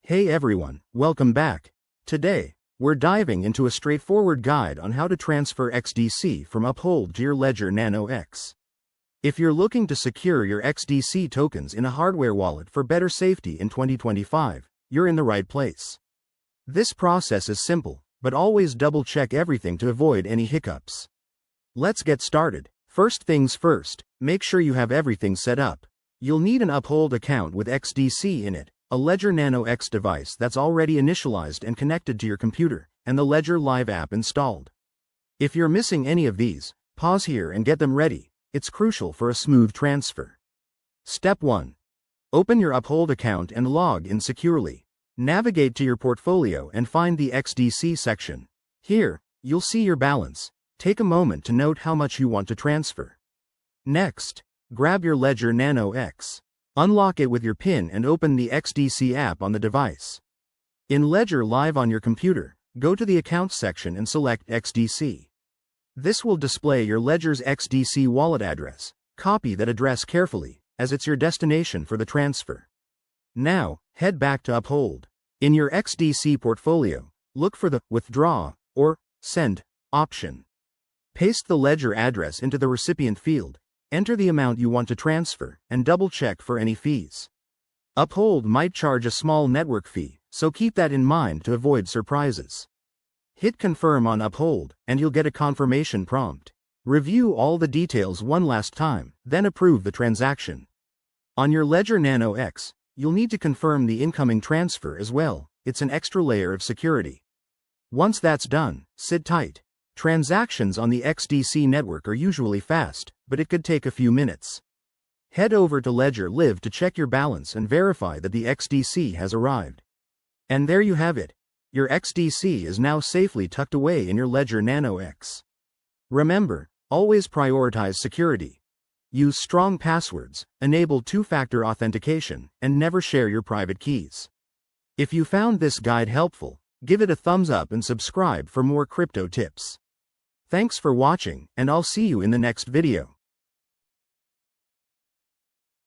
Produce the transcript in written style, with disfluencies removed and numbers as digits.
Hey everyone, welcome back. Today, we're diving into a straightforward guide on how to transfer XDC from Uphold to your Ledger Nano X. If you're looking to secure your XDC tokens in a hardware wallet for better safety in 2025, you're in the right place. This process is simple, but always double-check everything to avoid any hiccups. Let's get started. First things first, make sure you have everything set up. You'll need an Uphold account with XDC in it, a Ledger Nano X device that's already initialized and connected to your computer, and the Ledger Live app installed. If you're missing any of these, pause here and get them ready. It's crucial for a smooth transfer. Step 1. Open your Uphold account and log in securely. Navigate to your portfolio and find the XDC section. Here, you'll see your balance. Take a moment to note how much you want to transfer. Next, grab your Ledger Nano X. Unlock it with your PIN and open the XDC app on the device. In Ledger Live on your computer, go to the Accounts section and select XDC. This will display your Ledger's XDC wallet address. Copy that address carefully, as it's your destination for the transfer. Now, head back to Uphold. In your XDC portfolio, look for the Withdraw or Send option. Paste the Ledger address into the recipient field. Enter the amount you want to transfer, and double-check for any fees. Uphold might charge a small network fee, so keep that in mind to avoid surprises. Hit Confirm on Uphold, and you'll get a confirmation prompt. Review all the details one last time, then approve the transaction. On your Ledger Nano X, you'll need to confirm the incoming transfer as well. It's an extra layer of security. Once that's done, sit tight. Transactions on the XDC network are usually fast, but it could take a few minutes. Head over to Ledger Live to check your balance and verify that the XDC has arrived. And there you have it. Your XDC is now safely tucked away in your Ledger Nano X. Remember, always prioritize security. Use strong passwords, enable two-factor authentication, and never share your private keys. If you found this guide helpful, give it a thumbs up and subscribe for more crypto tips. Thanks for watching, and I'll see you in the next video.